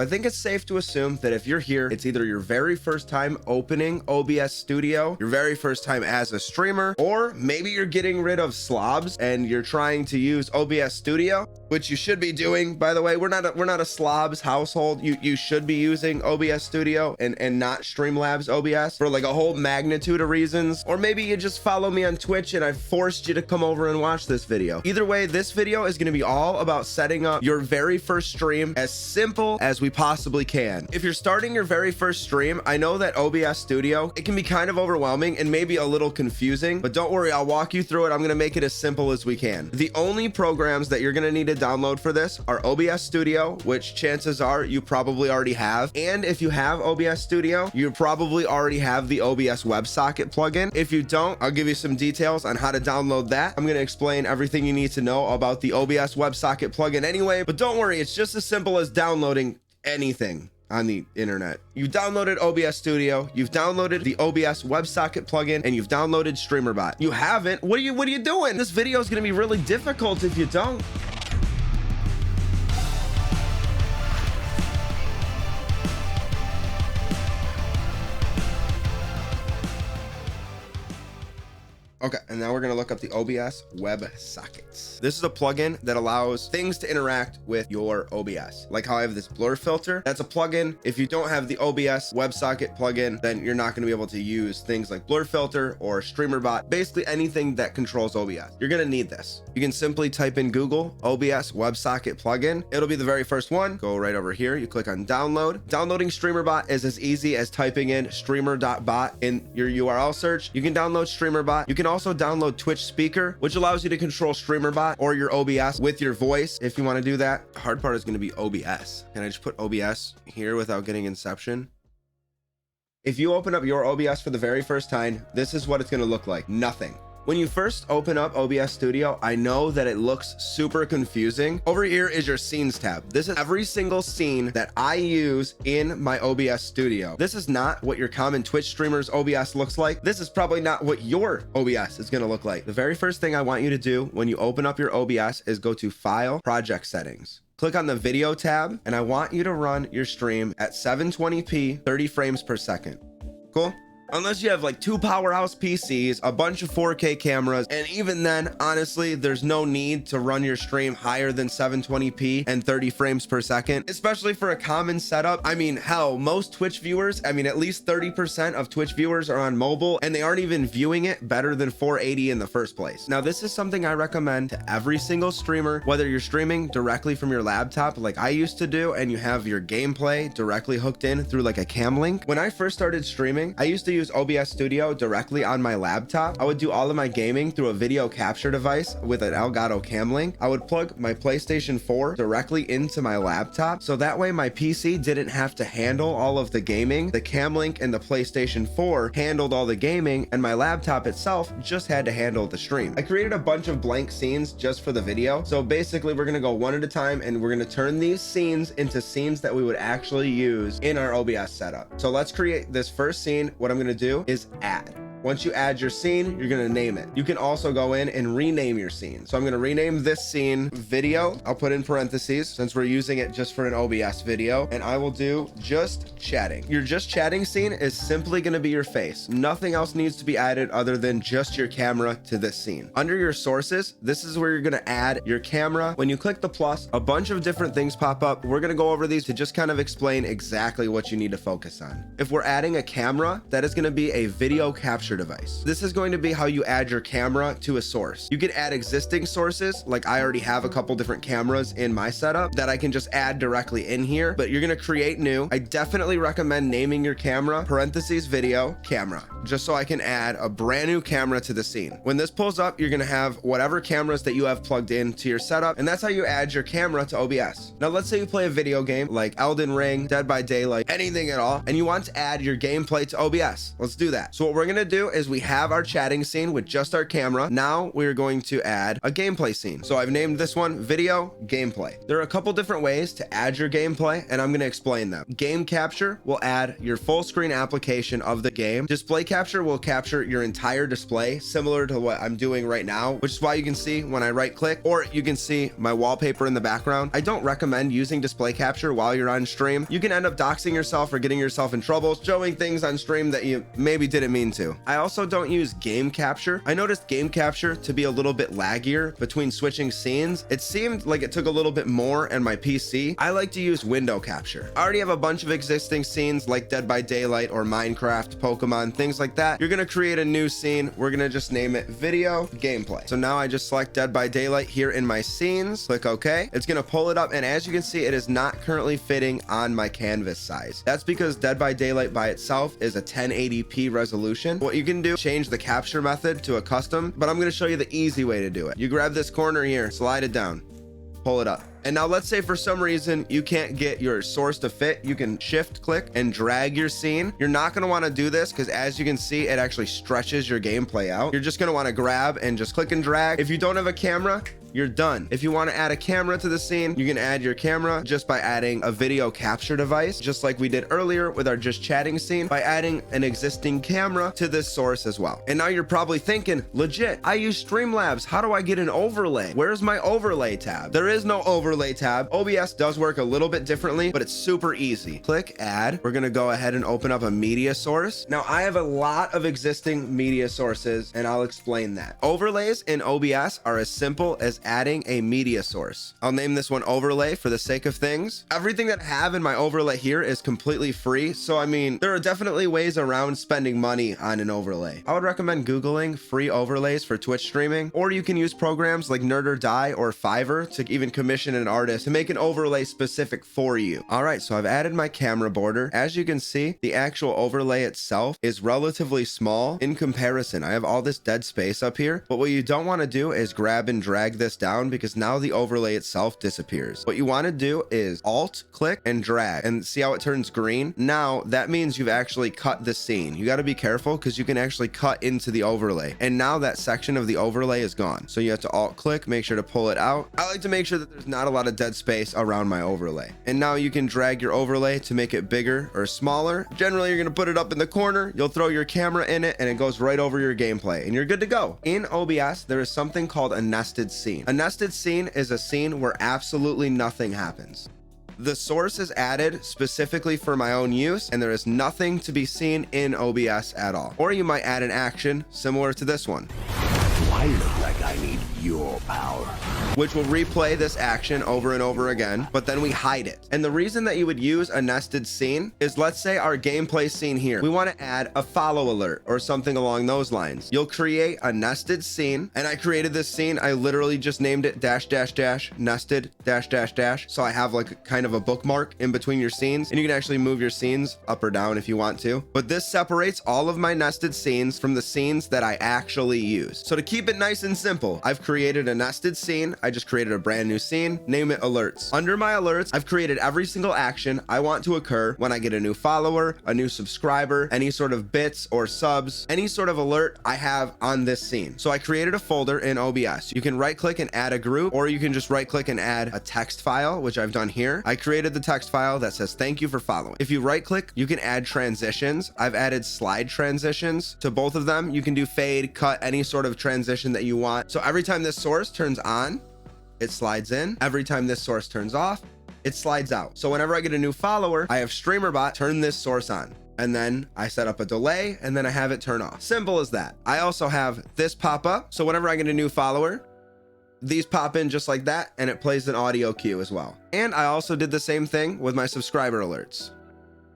I think it's safe to assume that if you're here, it's either your very first time opening OBS Studio, your very first time as a streamer, or maybe you're getting rid of slobs and you're trying to use OBS Studio, which you should be doing, by the way. We're not a slobs household. You should be using OBS Studio and not Streamlabs OBS for like a whole magnitude of reasons. Or maybe you just follow me on Twitch and I forced you to come over and watch this video. Either way, this video is going to be all about setting up your very first stream as simple as we possibly can. If you're starting your very first stream, I know that OBS Studio, it can be kind of overwhelming and maybe a little confusing, but don't worry, I'll walk you through it. I'm going to make it as simple as we can. The only programs that you're going to need to download for this are OBS Studio, which chances are you probably already have. And if you have OBS Studio, you probably already have the OBS Websocket plugin. If you don't, I'll give you some details on how to download that. I'm going to explain everything you need to know about the OBS Websocket plugin anyway, but don't worry, it's just as simple as downloading anything on the internet. You've downloaded OBS Studio, you've downloaded the OBS WebSocket plugin, and you've downloaded Streamer.Bot. You haven't? What are you doing? This video is going to be really difficult if you don't. Okay, and now we're gonna look up the OBS WebSockets. This is a plugin that allows things to interact with your OBS. Like how I have this blur filter, that's a plugin. If you don't have the OBS WebSocket plugin, then you're not gonna be able to use things like blur filter or Streamer.Bot, basically anything that controls OBS. You're gonna need this. You can simply type in Google OBS WebSocket plugin. It'll be the very first one. Go right over here, you click on download. Downloading Streamer.Bot is as easy as typing in Streamer.Bot in your URL search. You can download Streamer.Bot. You can also download Twitch Speaker, which allows you to control Streamer.Bot or your OBS with your voice if you want to do that. The hard part is going to be OBS. Can I just put OBS here without getting Inception? If you open up your OBS for the very first time, this is what it's going to look like. Nothing. When you first open up OBS Studio, I know that it looks super confusing. Over here is your scenes tab. This is every single scene that I use in my OBS Studio. This is not what your common Twitch streamer's OBS looks like. This is probably not what your OBS is going to look like. The very first thing I want you to do when you open up your OBS is go to File, Project Settings. Click on the Video tab, and I want you to run your stream at 720p, 30 frames per second. Cool? Unless you have like 2 powerhouse PCs, a bunch of 4K cameras, and even then, honestly, there's no need to run your stream higher than 720p and 30 frames per second, especially for a common setup. I mean, hell, most Twitch viewers, I mean, at least 30% of Twitch viewers are on mobile, and they aren't even viewing it better than 480 in the first place. Now, this is something I recommend to every single streamer, whether you're streaming directly from your laptop like I used to do, and you have your gameplay directly hooked in through like a cam link. When I first started streaming, I used to use OBS Studio directly on my laptop. I would do all of my gaming through a video capture device with an Elgato cam link. I would plug my PlayStation 4 directly into my laptop, so that way my PC didn't have to handle all of the gaming. The cam link and the PlayStation 4 handled all the gaming, and my laptop itself just had to handle the stream. I created a bunch of blank scenes just for the video. So basically we're gonna go one at a time, and we're gonna turn these scenes into scenes that we would actually use in our OBS setup. So let's create this first scene. What I'm gonna do is add. Once you add your scene, you're going to name it. You can also go in and rename your scene. So I'm going to rename this scene video. I'll put in parentheses since we're using it just for an OBS video, and I will do just chatting. Your just chatting scene is simply going to be your face. Nothing else needs to be added other than just your camera to this scene. Under your sources, this is where you're going to add your camera. When you click the plus, a bunch of different things pop up. We're going to go over these to just kind of explain exactly what you need to focus on. If we're adding a camera, that is going to be a video capture device. This is going to be how you add your camera to a source. You can add existing sources, like I already have a couple different cameras in my setup that I can just add directly in here, but you're going to create new. I definitely recommend naming your camera parentheses video camera, just so I can add a brand new camera to the scene. When this pulls up, you're going to have whatever cameras that you have plugged into your setup, and that's how you add your camera to OBS. Now let's say you play a video game like Elden Ring, Dead by Daylight, anything at all, and you want to add your gameplay to OBS. Let's do that. So what we're going to do do is we have our chatting scene with just our camera. Now we're going to add a gameplay scene. So I've named this one video gameplay. There are a couple different ways to add your gameplay, and I'm going to explain them. Game capture will add your full screen application of the game. Display capture will capture your entire display, similar to what I'm doing right now, which is why you can see when I right click, or you can see my wallpaper in the background. I don't recommend using display capture while you're on stream. You can end up doxing yourself or getting yourself in trouble, showing things on stream that you maybe didn't mean to. I also don't use game capture. I noticed game capture to be a little bit laggier between switching scenes. It seemed like it took a little bit more in my PC. I like to use window capture. I already have a bunch of existing scenes like Dead by Daylight or Minecraft, Pokemon, things like that. You're gonna create a new scene. We're gonna just name it video gameplay. So now I just select Dead by Daylight here in my scenes, click OK. It's gonna pull it up, and as you can see, it is not currently fitting on my canvas size. That's because Dead by Daylight by itself is a 1080p resolution. What you can do, change the capture method to a custom, but I'm gonna show you the easy way to do it. You grab this corner here, slide it down, pull it up. And now let's say for some reason you can't get your source to fit. You can shift click and drag your scene. You're not going to want to do this because as you can see, it actually stretches your gameplay out. You're just going to want to grab and just click and drag. If you don't have a camera, you're done. If you want to add a camera to the scene, you can add your camera just by adding a video capture device, just like we did earlier with our just chatting scene, by adding an existing camera to this source as well. And now you're probably thinking, legit, I use Streamlabs. How do I get an overlay? Where's my overlay tab? There is no overlay tab. OBS does work a little bit differently, but it's super easy. Click add. We're going to go ahead and open up a media source. Now I have a lot of existing media sources, and I'll explain that. Overlays in OBS are as simple as adding a media source. I'll name this one overlay for the sake of things. Everything that I have in my overlay here is completely free. So I mean, there are definitely ways around spending money on an overlay. I would recommend Googling free overlays for Twitch streaming, or you can use programs like Nerd or Die or Fiverr to even commission an artist to make an overlay specific for you. All right, so I've added my camera border. As you can see, the actual overlay itself is relatively small in comparison. I have all this dead space up here, but what you don't want to do is grab and drag this down because now the overlay itself disappears. What you want to do is alt click and drag, and see how it turns green. Now that means you've actually cut the scene. You got to be careful because you can actually cut into the overlay, and now that section of the overlay is gone. So you have to alt click, make sure to pull it out. I like to make sure that there's not a lot of dead space around my overlay. And now you can drag your overlay to make it bigger or smaller. Generally, you're going to put it up in the corner. You'll throw your camera in it and it goes right over your gameplay and you're good to go. In OBS, there is something called a nested scene. A nested scene is a scene where absolutely nothing happens. The source is added specifically for my own use, and there is nothing to be seen in OBS at all. Or you might add an action similar to this one. I look like I need your power, which will replay this action over and over again, but then we hide it. And the reason that you would use a nested scene is, let's say our gameplay scene here, we want to add a follow alert or something along those lines. You'll create a nested scene, and I created this scene. I literally just named it -- nested -- so I have like kind of a bookmark in between your scenes, and you can actually move your scenes up or down if you want to. But this separates all of my nested scenes from the scenes that I actually use. So to keep it nice and simple, I've created a nested scene. I just created a brand new scene, name it alerts. Under my alerts, I've created every single action I want to occur when I get a new follower, a new subscriber, any sort of bits or subs, any sort of alert I have on this scene. So I created a folder in OBS. You can right click and add a group, or you can just right click and add a text file, which I've done here. I created the text file that says thank you for following. If you right click, you can add transitions. I've added slide transitions to both of them. You can do fade, cut, any sort of transition that you want. So every time this source turns on, it slides in. Every time this source turns off, it slides out. So whenever I get a new follower, I have Streamer.Bot turn this source on, and then I set up a delay, and then I have it turn off. Simple as that. I also have this pop up. So whenever I get a new follower, these pop in just like that, and it plays an audio cue as well. And I also did the same thing with my subscriber alerts.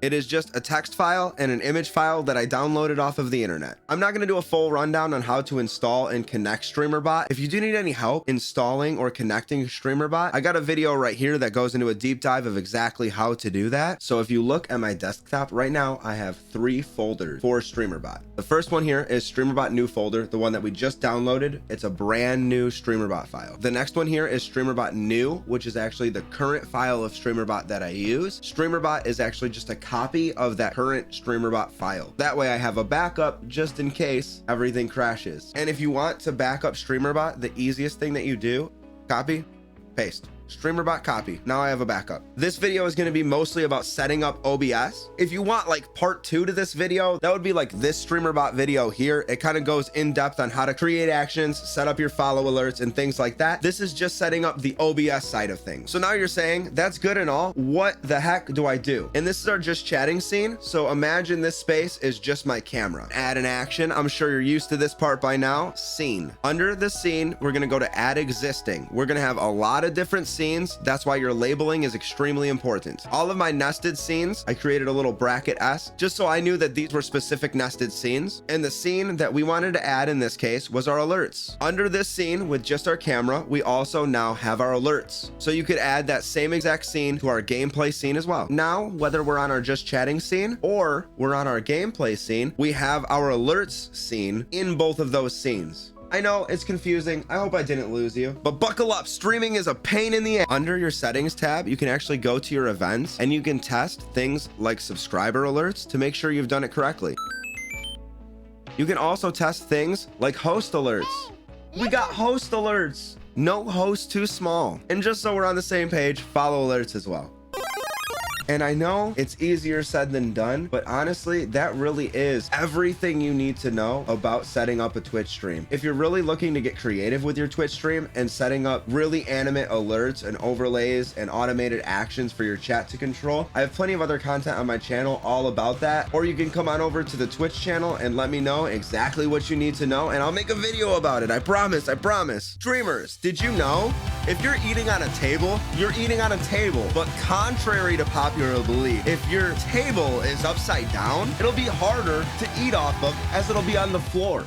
It is just a text file and an image file that I downloaded off of the internet. I'm not going to do a full rundown on how to install and connect Streamer.Bot. If you do need any help installing or connecting Streamer.Bot, I got a video right here that goes into a deep dive of exactly how to do that. So if you look at my desktop right now, I have 3 folders for Streamer.Bot. The first one here is Streamer.Bot new folder, the one that we just downloaded. It's a brand new Streamer.Bot file. The next one here is Streamer.Bot new, which is actually the current file of Streamer.Bot that I use. Streamer.Bot is actually just a copy of that current Streamer.Bot file. That way I have a backup just in case everything crashes. And if you want to back up Streamer.Bot, the easiest thing that you do, copy, paste. Streamer.Bot copy. Now I have a backup. This video is going to be mostly about setting up OBS. If you want like part 2 to this video, that would be like this Streamer.Bot video here. It kind of goes in depth on how to create actions, set up your follow alerts and things like that. This is just setting up the OBS side of things. So now you're saying that's good and all. What the heck do I do? And this is our just chatting scene. So imagine this space is just my camera. Add an action. I'm sure you're used to this part by now. Scene. Under the scene, we're going to go to add existing. We're going to have a lot of different scenes. That's why your labeling is extremely important. All of my nested scenes, I created a little bracket S just so I knew that these were specific nested scenes. And the scene that we wanted to add in this case was our alerts. Under this scene with just our camera, we also now have our alerts. So you could add that same exact scene to our gameplay scene as well. Now, whether we're on our just chatting scene or we're on our gameplay scene, we have our alerts scene in both of those scenes. I know it's confusing. I hope I didn't lose you, but buckle up. Streaming is a pain in the ass. Under your settings tab, you can actually go to your events and you can test things like subscriber alerts to make sure you've done it correctly. You can also test things like host alerts. We got host alerts. No host too small. And just so we're on the same page, follow alerts as well. And I know it's easier said than done, but honestly, that really is everything you need to know about setting up a Twitch stream. If you're really looking to get creative with your Twitch stream and setting up really animate alerts and overlays and automated actions for your chat to control, I have plenty of other content on my channel all about that. Or you can come on over to the Twitch channel and let me know exactly what you need to know, and I'll make a video about it. I promise, I promise. Streamers, did you know if you're eating on a table, you're eating on a table? But contrary to popular belief, if your table is upside down, it'll be harder to eat off of as it'll be on the floor.